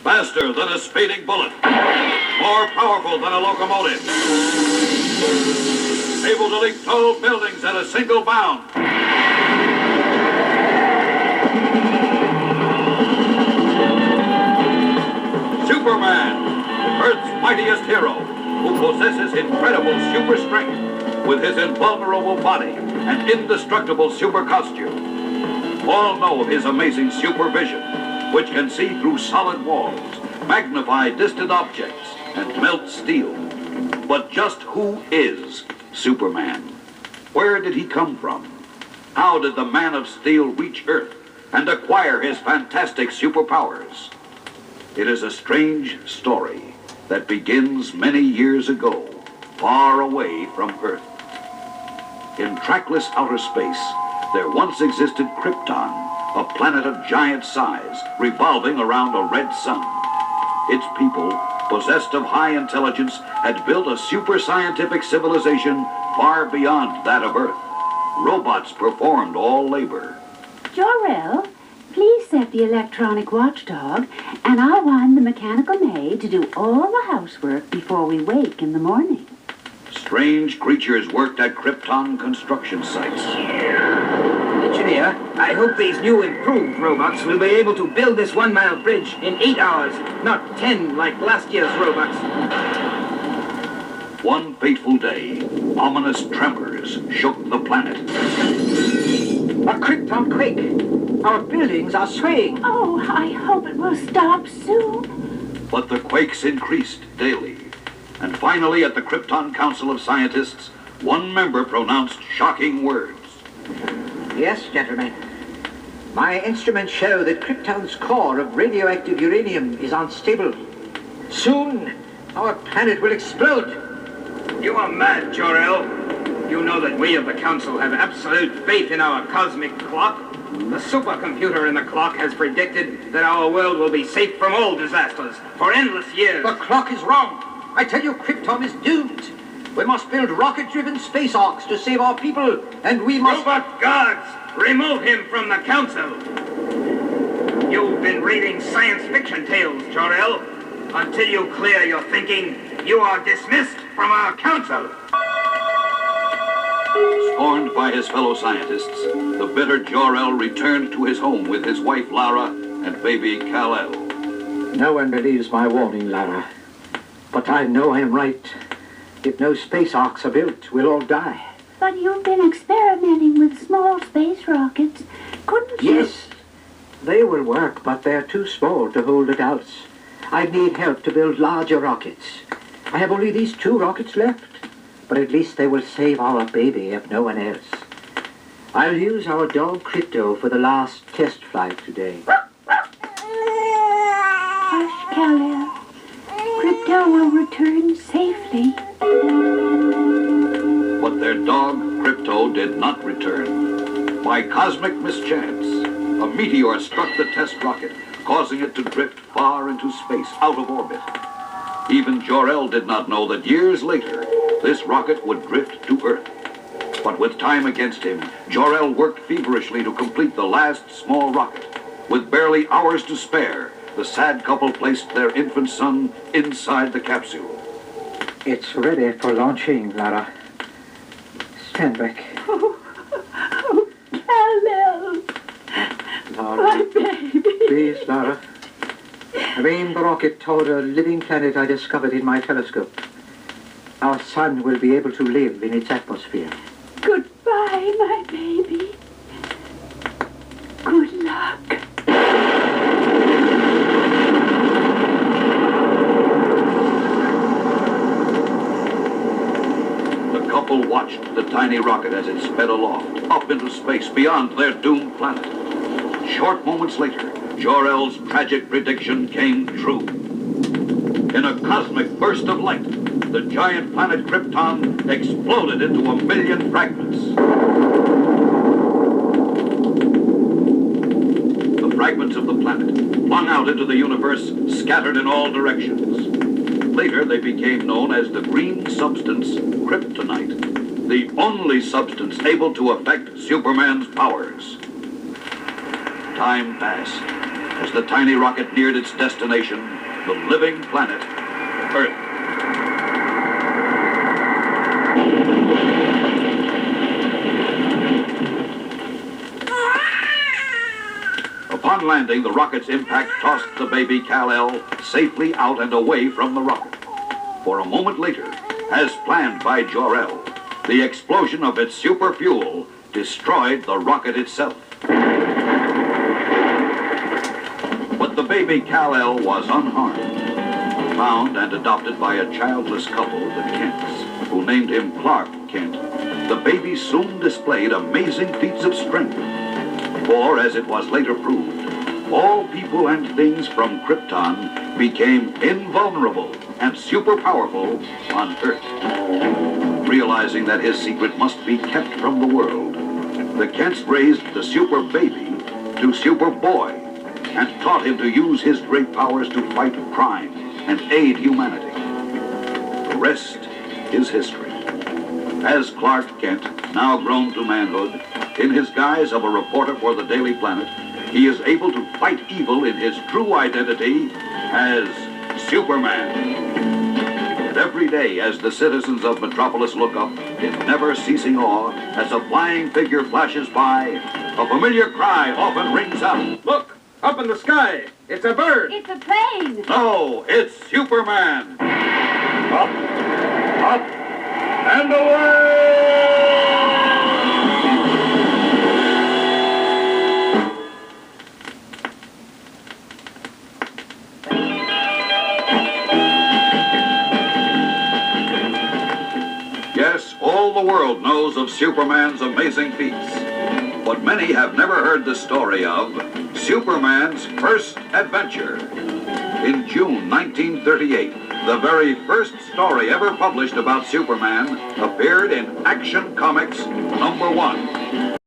Faster than a speeding bullet. More powerful than a locomotive. Able to leap tall buildings at a single bound. Superman, Earth's mightiest hero, who possesses incredible super strength with his invulnerable body and indestructible super costume. All know of his amazing supervision, which can see through solid walls, magnify distant objects, and melt steel. But just who is Superman? Where did he come from? How did the Man of Steel reach Earth and acquire his fantastic superpowers? It is a strange story that begins many years ago, far away from Earth. In trackless outer space, there once existed Krypton, a planet of giant size, revolving around a red sun. Its people, possessed of high intelligence, had built a super scientific civilization far beyond that of Earth. Robots performed all labor. Jor-El, please set the electronic watchdog, and I'll wind the mechanical maid to do all the housework before we wake in the morning. Strange creatures worked at Krypton construction sites. Engineer, I hope these new improved robots will be able to build this 1-mile bridge in 8 hours, not 10 like last year's robots. One fateful day, ominous tremors shook the planet. A Krypton quake. Our buildings are swaying. Oh, I hope it will stop soon. But the quakes increased daily. And finally, at the Krypton Council of Scientists, one member pronounced shocking words. Yes, gentlemen. My instruments show that Krypton's core of radioactive uranium is unstable. Soon, our planet will explode. You are mad, Jor-El. You know that we of the Council have absolute faith in our cosmic clock. The supercomputer in the clock has predicted that our world will be safe from all disasters for endless years. The clock is wrong. I tell you, Krypton is doomed. We must build rocket-driven space arcs to save our people, and we must... Robot guards, remove him from the Council. You've been reading science fiction tales, Jor-El. Until you clear your thinking, you are dismissed from our Council. Scorned by his fellow scientists, the bitter Jor-El returned to his home with his wife Lara and baby Kal-El. No one believes my warning, Lara. But I know I am right. If no space arcs are built, we'll all die. But you've been experimenting with small space rockets. Couldn't you? Yes, they will work, but they're too small to hold adults. I need help to build larger rockets. I have only these 2 rockets left, but at least they will save our baby if no one else. I'll use our dog Crypto for the last test flight today. Hush, Kal-El. Crypto will return safely. But their dog, Crypto, did not return. By cosmic mischance, a meteor struck the test rocket, causing it to drift far into space, out of orbit. Even Jor-El did not know that years later, this rocket would drift to Earth. But with time against him, Jor-El worked feverishly to complete the last small rocket. With barely hours to spare, the sad couple placed their infant son inside the capsule. It's ready for launching, Lara. Stand back. Oh, Kal-El. Lara, My baby. please, Lara. I've aimed the rocket toward a living planet I discovered in my telescope. Our sun will be able to live in its atmosphere. Goodbye, my baby. Good luck. The couple watched the tiny rocket as it sped aloft, up into space beyond their doomed planet. Short moments later, Jor-El's tragic prediction came true. In a cosmic burst of light, the giant planet Krypton exploded into 1,000,000 fragments. The fragments of the planet, flung out into the universe, scattered in all directions. Later, they became known as the green substance kryptonite, the only substance able to affect Superman's powers. Time passed, as the tiny rocket neared its destination, the living planet, Earth. Upon landing, the rocket's impact tossed the baby Kal-El safely out and away from the rocket. For a moment later, as planned by Jor-El, the explosion of its super fuel destroyed the rocket itself. But the baby Kal-El was unharmed. Found and adopted by a childless couple, the Kents, who named him Clark Kent, the baby soon displayed amazing feats of strength. For, as it was later proved, all people and things from Krypton became invulnerable and super powerful on Earth. Realizing that his secret must be kept from the world, the Kents raised the super baby to super boy and taught him to use his great powers to fight crime and aid humanity. The rest is history. As Clark Kent, now grown to manhood, in his guise of a reporter for the Daily Planet, he is able to fight evil in his true identity as Superman. And every day, as the citizens of Metropolis look up in never-ceasing awe, as a flying figure flashes by, a familiar cry often rings out. Look, up in the sky. It's a bird. It's a plane. No, it's Superman. Up, up, and away! Yes, all the world knows of Superman's amazing feats. But many have never heard the story of Superman's first adventure. In June 1938, the very first story ever published about Superman appeared in Action Comics #1.